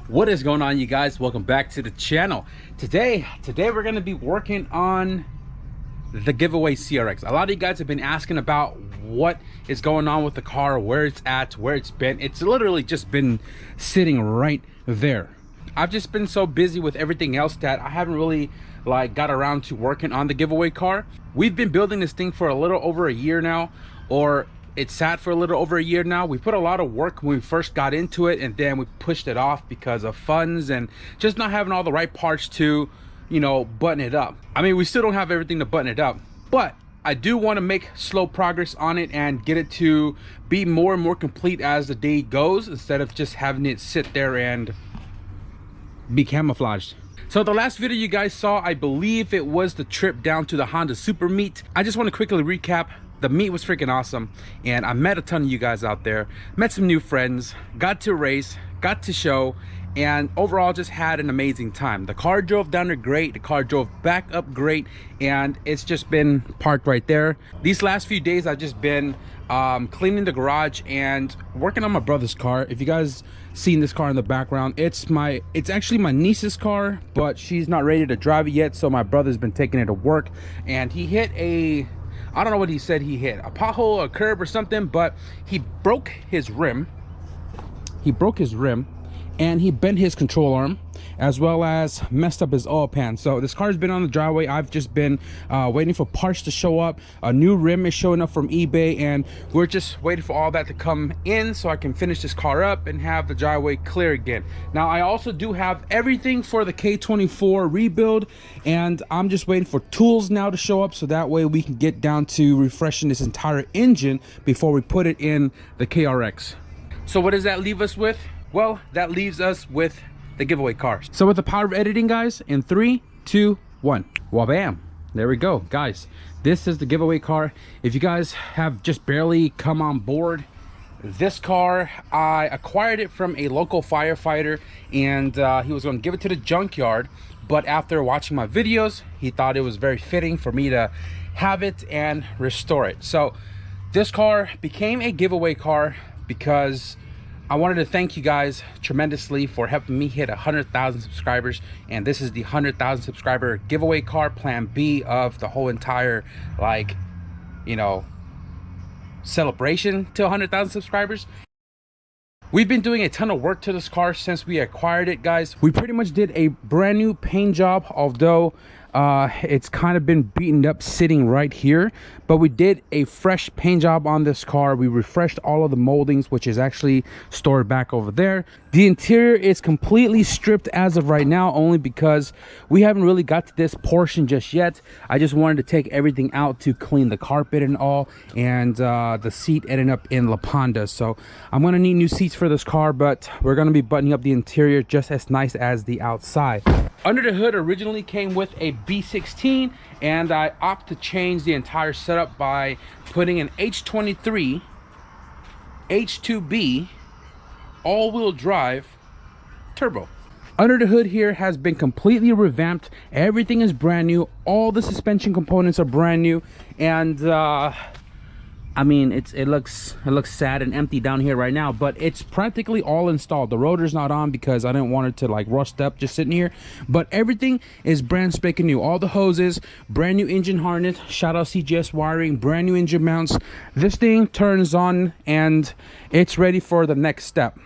What is going on, you guys? Welcome back to the channel. Today we're going to be working on the giveaway CRX. A lot of you guys have been asking about what is going on with the car, where it's at, where it's been. It's literally just been sitting right there. I've just been so busy with everything else that I haven't really got around to working on the giveaway car. We've been building this thing for a little over a year now, or it's sat for a little over a year now. We put a lot of work when we first got into it, and then we pushed it off because of funds and just not having all the right parts to, you know, button it up. I mean, we still don't have everything to button it up, but I do want to make slow progress on it and get it to be more and more complete as the day goes, instead of just having it sit there and be camouflaged. So the last video you guys saw, I believe it was the trip down to the Honda Super Meet. I just want to quickly recap. The meet was freaking awesome, and I met a ton of you guys out there, met some new friends, got to race, got to show, and overall just had an amazing time. The car drove down there great, the car drove back up great, and it's just been parked right there. These last few days I've just been cleaning the garage and working on my brother's car. If you guys seen this car in the background, it's actually my niece's car, but she's not ready to drive it yet, so my brother's been taking it to work, and he hit I don't know what he said he hit, a pothole, a curb or something, but he broke his rim. And he bent his control arm, as well as messed up his oil pan. So this car's been on the driveway. I've just been waiting for parts to show up. A new rim is showing up from eBay, and we're just waiting for all that to come in so I can finish this car up and have the driveway clear again. Now I also do have everything for the K24 rebuild, and I'm just waiting for tools now to show up so that way we can get down to refreshing this entire engine before we put it in the CRX. So what does that leave us with? Well, that leaves us with the giveaway cars. So with the power of editing, guys, in 3, 2, 1. Well, bam. There we go, guys. This is the giveaway car. If you guys have just barely come on board, this car, I acquired it from a local firefighter, and he was going to give it to the junkyard. But after watching my videos, he thought it was very fitting for me to have it and restore it. So this car became a giveaway car because I wanted to thank you guys tremendously for helping me hit 100,000 subscribers, and this is the 100,000 subscriber giveaway car, plan B of the whole entire, celebration to 100,000 subscribers. We've been doing a ton of work to this car since we acquired it, guys. We pretty much did a brand new paint job, although it's kind of been beaten up sitting right here, but we did a fresh paint job on this car. We refreshed all of the moldings, which is actually stored back over there. The interior is completely stripped as of right now, only because we haven't really got to this portion just yet. I just wanted to take everything out to clean the carpet and all, and the seat ended up in La Ponda. So I'm gonna need new seats for this car, but we're gonna be buttoning up the interior just as nice as the outside. Under the hood originally came with a B16, and I opted to change the entire setup by putting an H23 H2B all-wheel drive turbo. Under the hood here has been completely revamped. Everything is brand new. All the suspension components are brand new, and I mean, it looks sad and empty down here right now, but it's practically all installed. The rotor's not on because I didn't want it to rust up just sitting here, but everything is brand spanking new. All the hoses, brand new engine harness, shout out CJSWIRING, brand new engine mounts. This thing turns on and it's ready for the next step.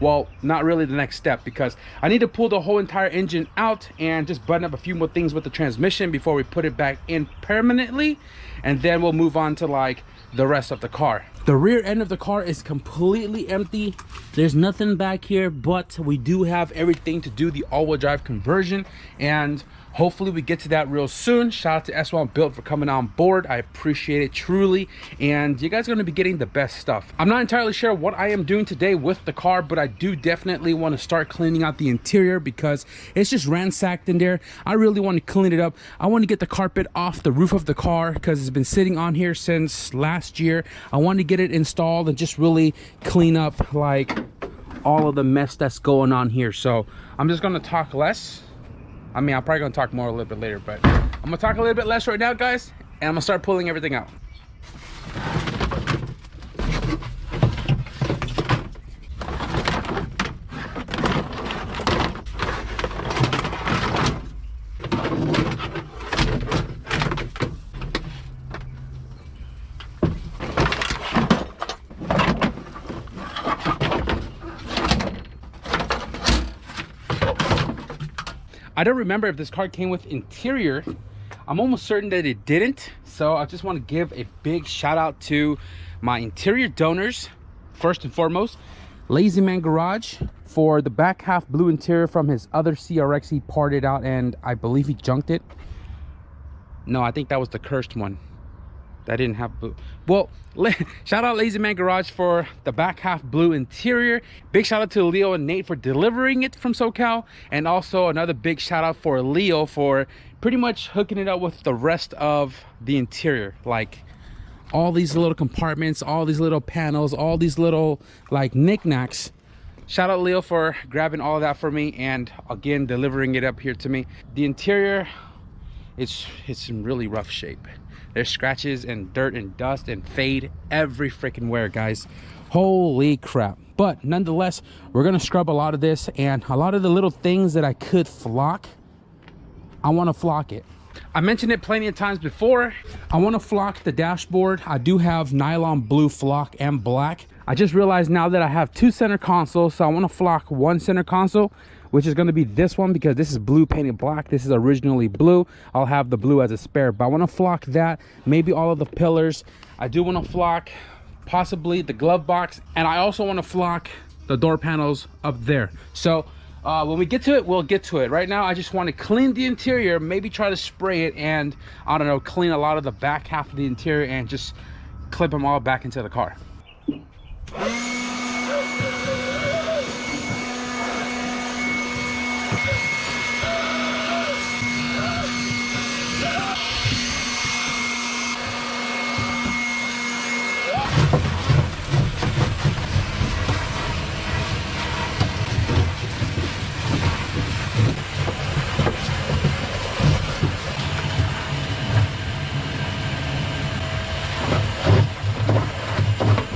Well, not really the next step, because I need to pull the whole entire engine out and just button up a few more things with the transmission before we put it back in permanently, and then we'll move on to the rest of the car. The rear end of the car is completely empty. There's nothing back here, but we do have everything to do the all-wheel drive conversion, and hopefully we get to that real soon. Shout out to S1 Built for coming on board. I appreciate it truly, and you guys are going to be getting the best stuff. I'm not entirely sure what I am doing today with the car, but I do definitely want to start cleaning out the interior because it's just ransacked in there. I really want to clean it up. I want to get the carpet off the roof of the car because it's been sitting on here since last year. I want to get it installed and just really clean up all of the mess that's going on here. So I'm just going to talk less. I mean, I'm probably gonna talk more a little bit later, but I'm gonna talk a little bit less right now, guys, and I'm gonna start pulling everything out. I don't remember if this car came with interior. I'm almost certain that it didn't. So I just want to give a big shout out to my interior donors. First and foremost, Lazy Man Garage for the back half blue interior from his other CRX. He parted out and I believe he junked it. No, I think that was the cursed one. That didn't have blue. Well, shout out Lazy Man Garage for the back half blue interior. Big shout out to Leo and Nate for delivering it from SoCal. And also another big shout out for Leo for pretty much hooking it up with the rest of the interior. Like all these little compartments, all these little panels, all these little like knickknacks. Shout out Leo for grabbing all of that for me and again delivering it up here to me. The interior, it's in really rough shape. There's scratches and dirt and dust and fade every freaking where, guys. Holy crap. But nonetheless, we're gonna scrub a lot of this, and a lot of the little things that I could flock, I want to flock it. I mentioned it plenty of times before. I want to flock the dashboard. I do have nylon blue flock and black. I just realized now that I have two center consoles, so I want to flock one center console, which is going to be this one because this is blue painted black. This is originally blue. I'll have the blue as a spare, but I want to flock that, maybe all of the pillars. I do want to flock possibly the glove box, and I also want to flock the door panels up there. So when we get to it, we'll get to it. Right now, I just want to clean the interior, maybe try to spray it, and I don't know, clean a lot of the back half of the interior and just clip them all back into the car.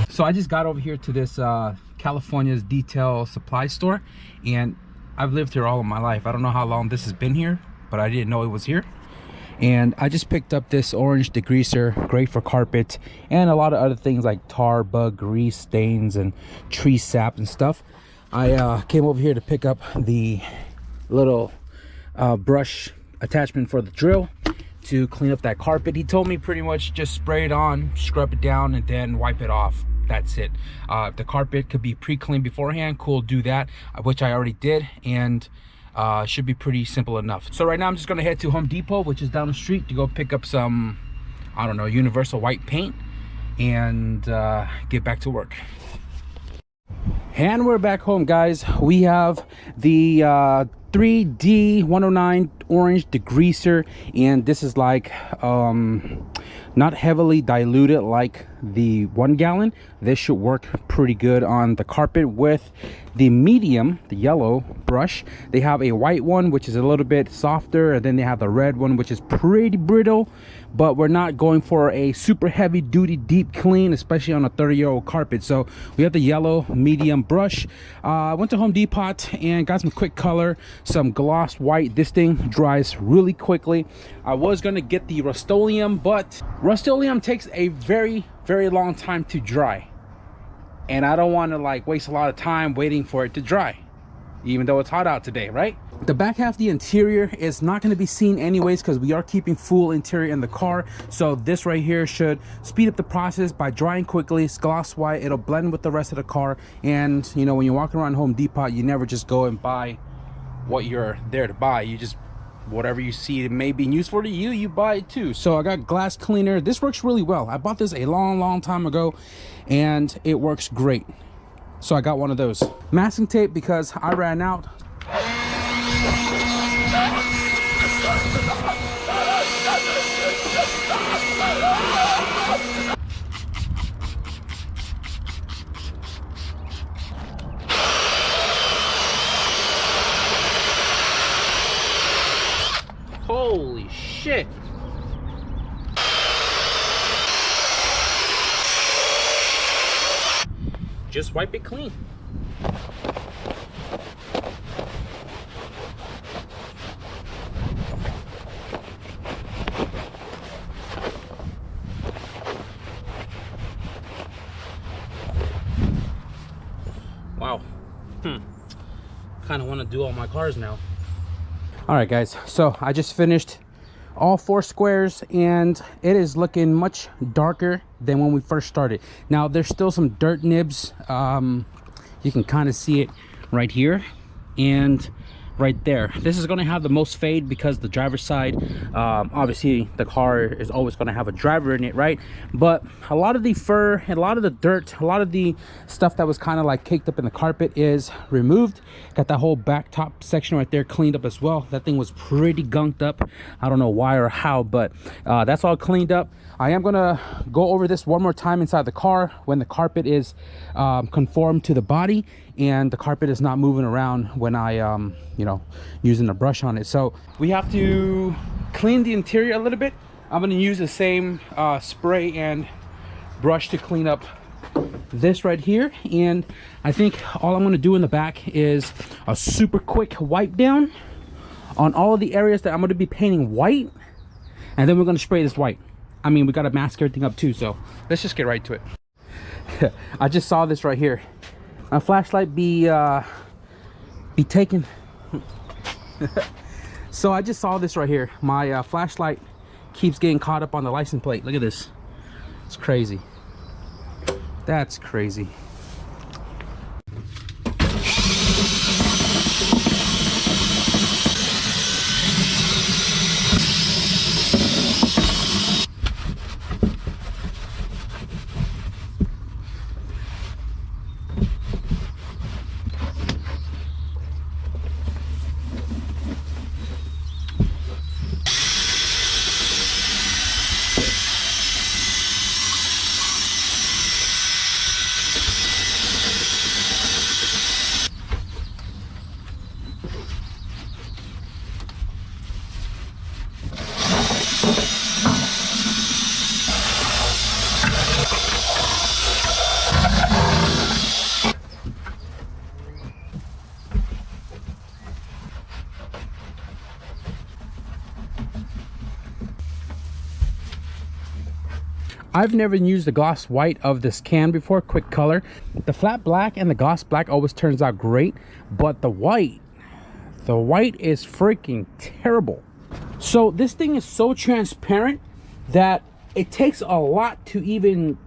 So I just got over here to this California's detail supply store, and I've lived here all of my life. I don't know how long this has been here, but I didn't know it was here. And I just picked up this orange degreaser, great for carpet and a lot of other things like tar, bug, grease, stains, and tree sap and stuff. I came over here to pick up the little brush attachment for the drill to clean up that carpet. He told me pretty much just spray it on, scrub it down, and then wipe it off. That's it. If the carpet could be pre-cleaned beforehand, cool, do that, which I already did, and should be pretty simple enough. So right now I'm just gonna head to Home Depot, which is down the street, to go pick up some, I don't know, universal white paint and get back to work. And we're back home, guys. We have the 3D 109 orange degreaser, and this is like not heavily diluted like the 1 gallon. This should work pretty good on the carpet. With the medium, the yellow brush, they have a white one which is a little bit softer, and then they have the red one which is pretty brittle. But we're not going for a super heavy duty deep clean, especially on a 30-year-old carpet. So we have the yellow medium brush. I went to Home Depot and got some quick color, some gloss white. This thing dries really quickly. I was gonna get the Rust-Oleum, but Rust-Oleum takes a very long time to dry, and I don't want to like waste a lot of time waiting for it to dry, even though it's hot out today, right? The back half of the interior is not going to be seen anyways because we are keeping full interior in the car. So this right here should speed up the process by drying quickly. It's gloss white. It'll blend with the rest of the car. And you know, when you're walking around Home Depot, you never just go and buy what you're there to buy. You just, whatever you see it may be useful to you, you buy it too. So I got glass cleaner. This works really well. I bought this a long time ago and it works great. So I got one of those. Masking tape because I ran out. Holy shit. Just wipe it clean. Wow. Kind of want to do all my cars now. All right guys, so I just finished all 4 squares and it is looking much darker than when we first started. Now there's still some dirt nibs. You can kind of see it right here and right there. This is going to have the most fade because the driver's side, obviously the car is always going to have a driver in it, right? But a lot of the fur and a lot of the dirt, a lot of the stuff that was kind of like caked up in the carpet is removed. Got that whole back top section right there cleaned up as well. That thing was pretty gunked up. I don't know why or how, but that's all cleaned up. I am gonna go over this one more time inside the car when the carpet is conformed to the body and the carpet is not moving around when I you know, using a brush on it. So we have to clean the interior a little bit. I'm gonna use the same spray and brush to clean up this right here, and I think all I'm gonna do in the back is a super quick wipe down on all of the areas that I'm gonna be painting white, and then we're gonna spray this white. I mean, we gotta mask everything up too, so let's just get right to it. I just saw this right here. My flashlight be taken. So I just saw this right here. My flashlight keeps getting caught up on the license plate. Look at this. It's crazy. That's crazy. I've never used the gloss white of this can before, quick color. The flat black and the gloss black always turns out great, but the white is freaking terrible. So this thing is so transparent that it takes a lot to even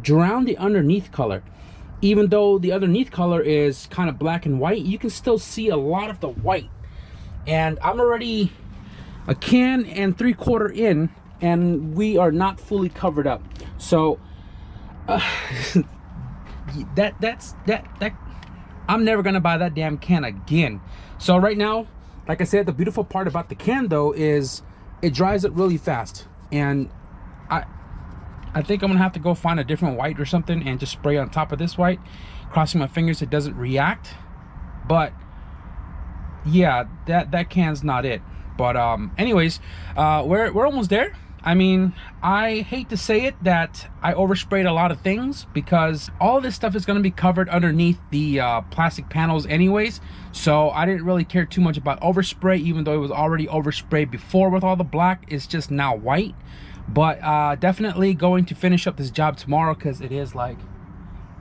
drown the underneath color. Even though the underneath color is kind of black and white, you can still see a lot of the white. And I'm already a can and 3/4 in, and we are not fully covered up. So that's I'm never gonna buy that damn can again. So right now, like I said, the beautiful part about the can though is it dries it really fast, and I think I'm gonna have to go find a different white or something and just spray on top of this white. Crossing my fingers it doesn't react, but yeah, that can's not it. But anyways, we're almost there. I mean, I hate to say it that I oversprayed a lot of things because all this stuff is going to be covered underneath the plastic panels anyways. So I didn't really care too much about overspray, even though it was already oversprayed before with all the black. It's just now white. But definitely going to finish up this job tomorrow because it is like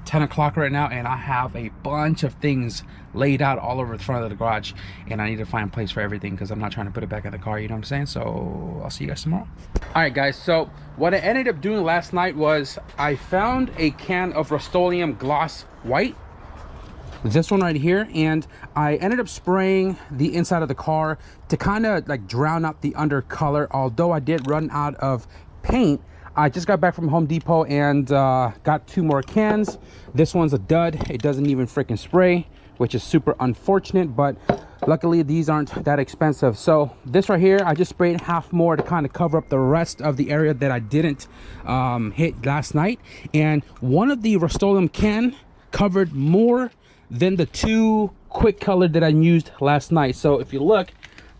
10 o'clock right now, and I have a bunch of things laid out all over the front of the garage, and I need to find a place for everything because I'm not trying to put it back in the car, you know what I'm saying? So I'll see you guys tomorrow. All right guys, so what I ended up doing last night was I found a can of Rust-Oleum gloss white, this one right here, and I ended up spraying the inside of the car to kind of like drown out the undercolor. Although I did run out of paint, I just got back from Home Depot and got 2 more cans. This one's a dud. It doesn't even freaking spray, which is super unfortunate, but luckily these aren't that expensive. So this right here, I just sprayed half more to kind of cover up the rest of the area that I didn't hit last night. And one of the Rust-Oleum can covered more than the 2 quick color that I used last night. So if you look,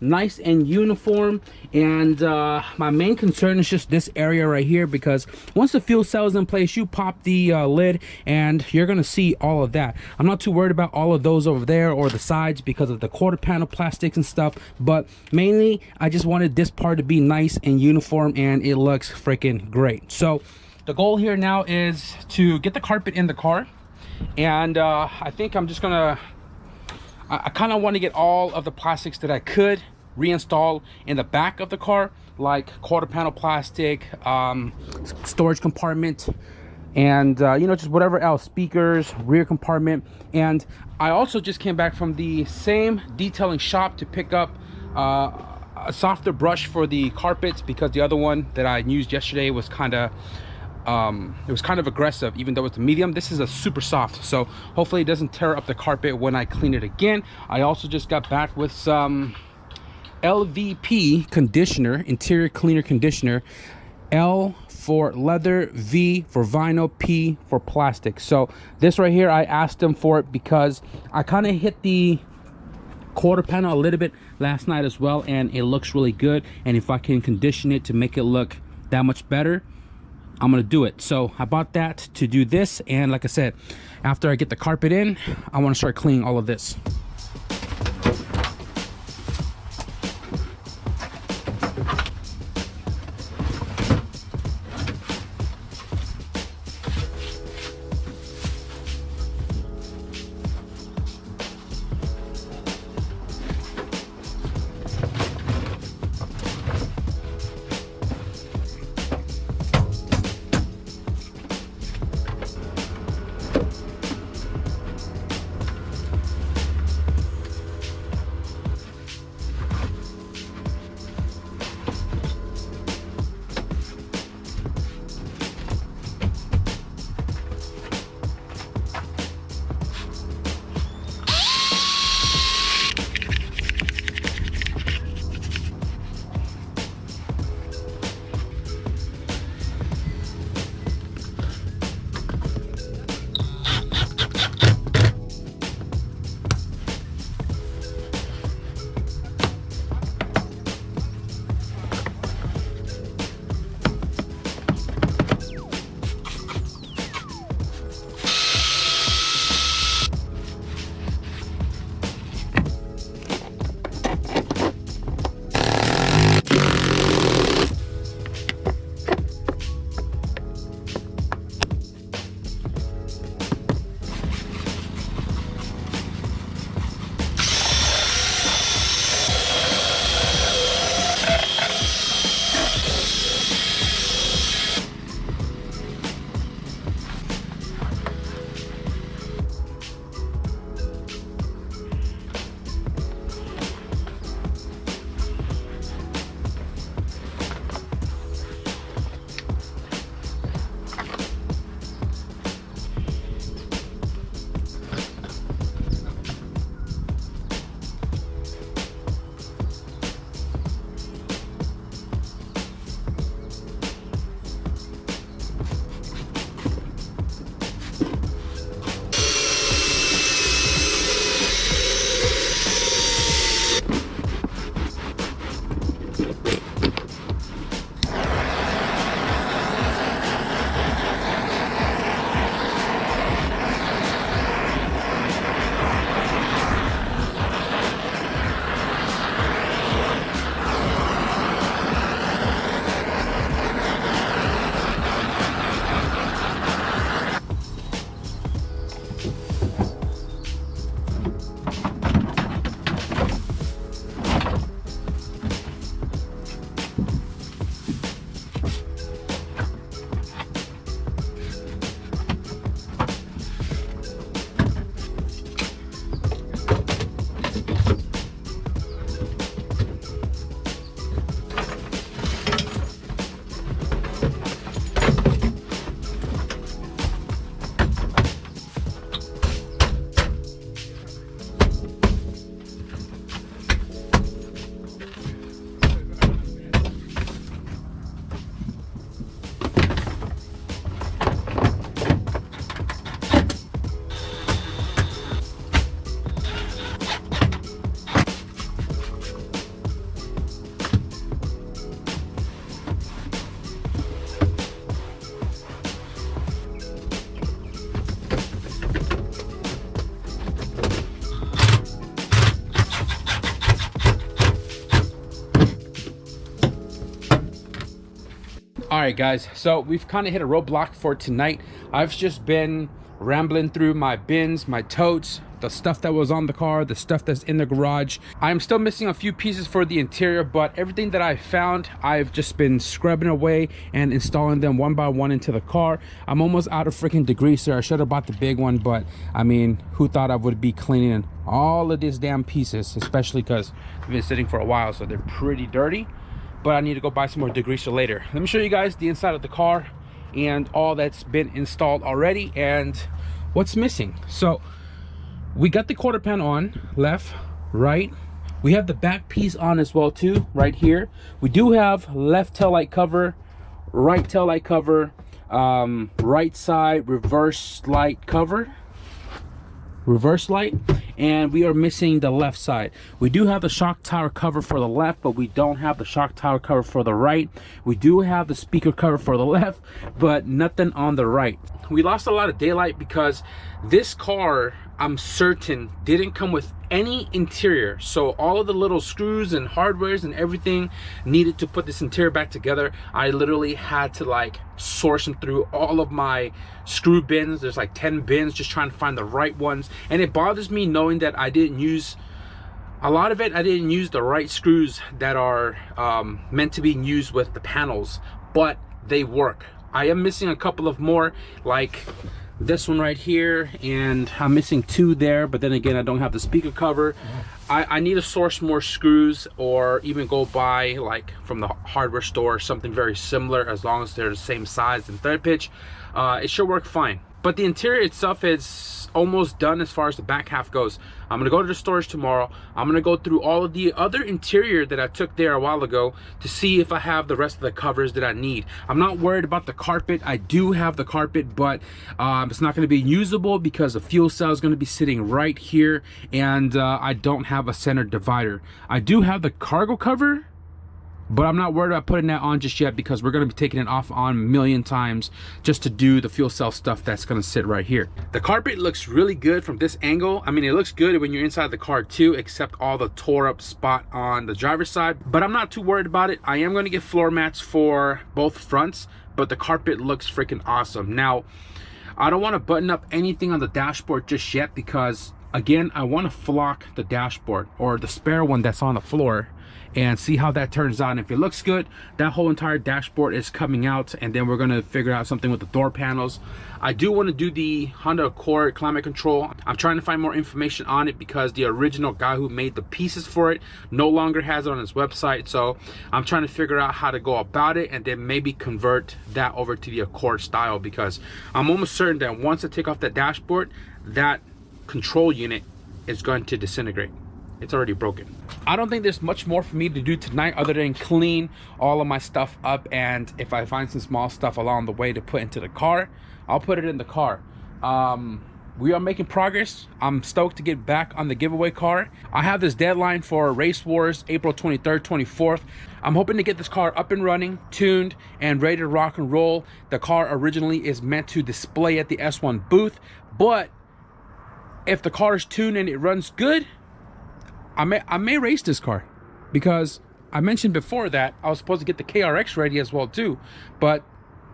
nice and uniform. And my main concern is just this area right here, because once the fuel cell is in place, you pop the lid and you're gonna see all of that. I'm not too worried about all of those over there or the sides because of the quarter panel plastics and stuff, but mainly I just wanted this part to be nice and uniform, and it looks freaking great. So the goal here now is to get the carpet in the car, and I think I'm just gonna I kind of want to get all of the plastics that I could reinstall in the back of the car, like quarter panel plastic, storage compartment, and you know, just whatever else, speakers, rear compartment. And I also just came back from the same detailing shop to pick up a softer brush for the carpets, because the other one that I used yesterday was kind of it was kind of aggressive, even though it's a medium. This is a super soft, so hopefully it doesn't tear up the carpet when I clean it again. I also just got back with some LVP conditioner, interior cleaner conditioner. L for leather, V for vinyl, P for plastic. So this right here, I asked them for it because I kind of hit the quarter panel a little bit last night as well, and it looks really good. And if I can condition it to make it look that much better, I'm gonna do it. So I bought that to do this, and like I said, after I get the carpet in, I want to start cleaning all of this. All right, guys, so we've kind of hit a roadblock for tonight. I've just been rambling through my bins, my totes, the stuff that was on the car, the stuff that's in the garage. I'm still missing a few pieces for the interior, but everything that I found, I've just been scrubbing away and installing them one by one into the car. I'm almost out of freaking degreaser. I should have bought the big one, but I mean, who thought I would be cleaning all of these damn pieces, especially because they've been sitting for a while, so they're pretty dirty. But I need to go buy some more degreaser later. Let me show you guys the inside of the car and all that's been installed already and what's missing. So we got the quarter panel on, left, right. We have the back piece on as well too, right here. We do have left tail light cover, right tail light cover, right side reverse light cover, reverse light, and we are missing the left side. We do have the shock tower cover for the left, but we don't have the shock tower cover for the right. We do have the speaker cover for the left, but nothing on the right. We lost a lot of daylight because this car, I'm certain, didn't come with any interior. So all of the little screws and hardwares and everything needed to put this interior back together. I literally had to like source them through all of my screw bins. There's like 10 bins, just trying to find the right ones. And it bothers me knowing that I didn't use a lot of it. I didn't use the right screws that are meant to be used with the panels, but they work. I am missing a couple of more, like this one right here, and I'm missing 2 there, but then again, I don't have the speaker cover. I need to source more screws, or even go buy like from the hardware store something very similar, as long as they're the same size and thread pitch. It should work fine. But the interior itself is almost done as far as the back half goes. I'm gonna go to the storage tomorrow. I'm gonna go through all of the other interior that I took there a while ago to see if I have the rest of the covers that I need. I'm not worried about the carpet. I do have the carpet, but it's not gonna be usable because the fuel cell is gonna be sitting right here, and I don't have a center divider. I do have the cargo cover, but I'm not worried about putting that on just yet because we're going to be taking it off on a million times just to do the fuel cell stuff that's going to sit right here. The carpet looks really good from this angle. I mean, it looks good when you're inside the car too, except all the tore up spot on the driver's side, but I'm not too worried about it. I am going to get floor mats for both fronts, but the carpet looks freaking awesome. Now, I don't want to button up anything on the dashboard just yet because, again, I want to flock the dashboard or the spare one that's on the floor and see how that turns out. And if it looks good, that whole entire dashboard is coming out, and then we're gonna figure out something with the door panels. I do want to do the Honda Accord climate control. I'm trying to find more information on it because the original guy who made the pieces for it no longer has it on his website. So I'm trying to figure out how to go about it and then maybe convert that over to the Accord style, because I'm almost certain that once I take off that dashboard, that control unit is going to disintegrate. It's already broken. I don't think there's much more for me to do tonight other than clean all of my stuff up, and if I find some small stuff along the way to put into the car, I'll put it in the car. We are making progress. I'm stoked to get back on the giveaway car. I have this deadline for Race Wars, April 23rd, 24th. I'm hoping to get this car up and running, tuned, and ready to rock and roll. The car originally is meant to display at the S1 booth, but if the car is tuned and it runs good, I may race this car, because I mentioned before that I was supposed to get the CRX ready as well too. But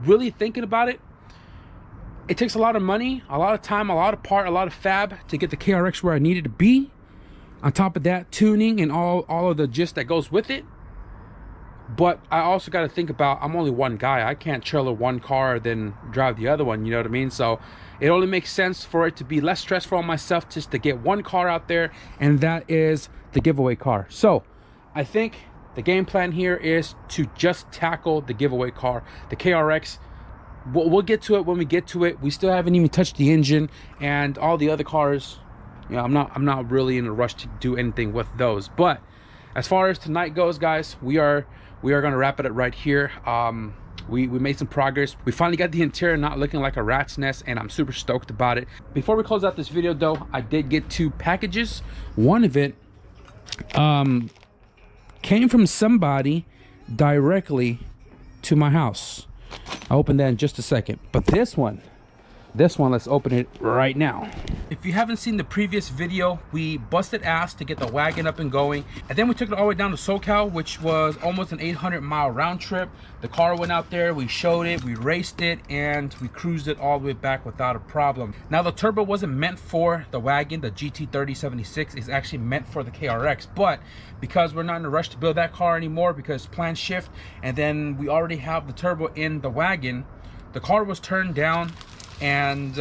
really thinking about it, it takes a lot of money, a lot of time, a lot of part, a lot of fab to get the CRX where I needed to be. On top of that, tuning and all of the gist that goes with it. But I also got to think about, I'm only one guy. I can't trailer one car then drive the other one, you know what I mean? So it only makes sense for it to be less stressful on myself just to get one car out there, and that is the giveaway car. So I think the game plan here is to just tackle the giveaway car, the KRX. We'll get to it when we get to it. We still haven't even touched the engine, and all the other cars, you know, I'm not really in a rush to do anything with those. But as far as tonight goes, guys, we are gonna wrap it up right here. We made some progress. We finally got the interior not looking like a rat's nest, and I'm super stoked about it. Before we close out this video though, I did get 2 packages. One of it came from somebody directly to my house. I'll open that in just a second. But this one, let's open it right now. If you haven't seen the previous video, we busted ass to get the wagon up and going, and then we took it all the way down to SoCal, which was almost an 800-mile round trip. The car went out there, we showed it, we raced it, and we cruised it all the way back without a problem. Now the turbo wasn't meant for the wagon. The GT3076 is actually meant for the KRX, but because we're not in a rush to build that car anymore because plan shift, and then we already have the turbo in the wagon, the car was turned down, and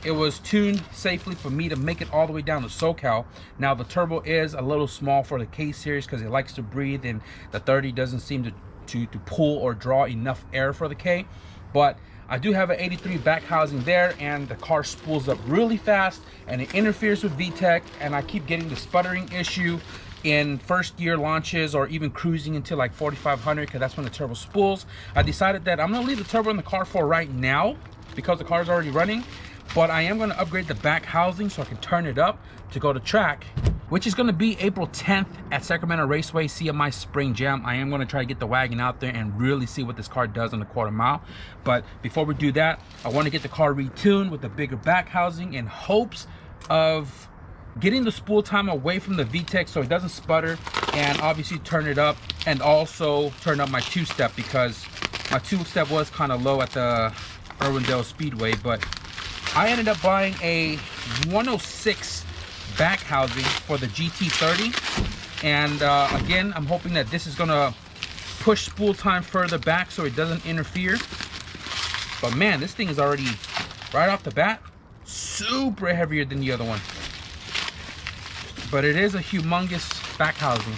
it was tuned safely for me to make it all the way down to SoCal. Now the turbo is a little small for the K series because it likes to breathe, and the 30 doesn't seem to pull or draw enough air for the K. But I do have an 83 back housing there, and the car spools up really fast and it interferes with VTEC, and I keep getting the sputtering issue in first gear launches or even cruising into like 4,500 because that's when the turbo spools. I decided that I'm gonna leave the turbo in the car for right now because the car is already running, but I am going to upgrade the back housing so I can turn it up to go to track, which is going to be April 10th at Sacramento Raceway CMI Spring Jam. I am going to try to get the wagon out there and really see what this car does on the quarter mile. But before we do that, I want to get the car retuned with a bigger back housing in hopes of getting the spool time away from the VTEC so it doesn't sputter, and obviously turn it up, and also turn up my two-step because my two-step was kind of low at the Irwindale Speedway. But I ended up buying a 106 back housing for the GT30, and again, I'm hoping that this is gonna push spool time further back so it doesn't interfere. But man, this thing is already right off the bat super heavier than the other one, but it is a humongous back housing.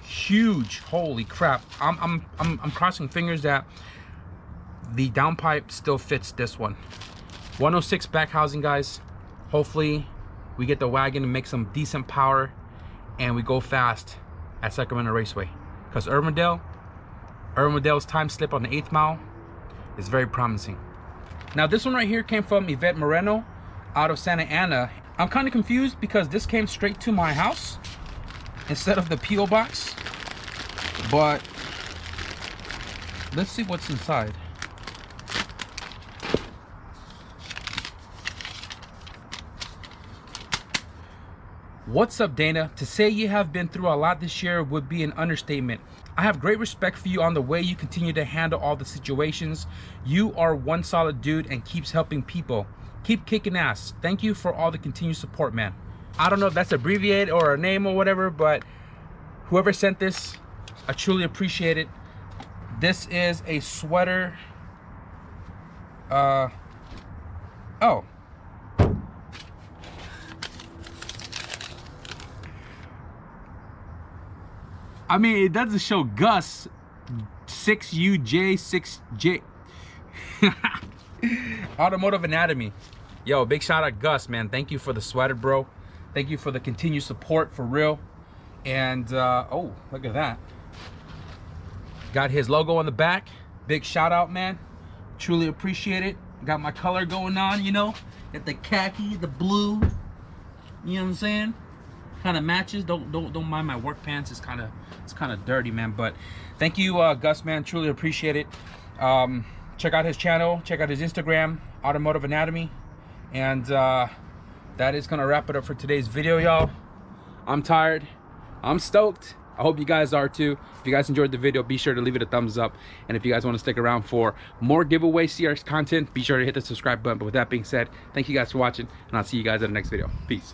Huge, holy crap. I'm crossing fingers that the downpipe still fits this one. 106 back housing, guys. Hopefully we get the wagon and make some decent power and we go fast at Sacramento Raceway, because Irwindale's time slip on the 8th mile is very promising. Now this one right here came from Yvette Moreno out of Santa Ana. I'm kind of confused because this came straight to my house instead of the P.O. box, but let's see what's inside. What's up, Dana? To say you have been through a lot this year would be an understatement. I have great respect for you on the way you continue to handle all the situations. You are one solid dude and keeps helping people. Keep kicking ass. Thank you for all the continued support, man. I don't know if that's abbreviated or a name or whatever, but whoever sent this, I truly appreciate it. This is a sweater. Oh. I mean, it doesn't show Gus 6UJ6J. Automotive Anatomy. Yo, big shout out Gus, man. Thank you for the sweater, bro. Thank you for the continued support, for real. And oh, look at that. Got his logo on the back. Big shout out, man. Truly appreciate it. Got my color going on, you know. Got the khaki, the blue. You know what I'm saying? Kind of matches. Don't mind my work pants. It's kind of dirty, man. But thank you, Gus, man. Truly appreciate it. Check out his channel. Check out his Instagram, Automotive Anatomy. And that is gonna wrap it up for today's video, y'all. I'm tired. I'm stoked. I hope you guys are too. If you guys enjoyed the video, be sure to leave it a thumbs up. And if you guys want to stick around for more giveaway CRX content, be sure to hit the subscribe button. But with that being said, thank you guys for watching, and I'll see you guys in the next video. Peace.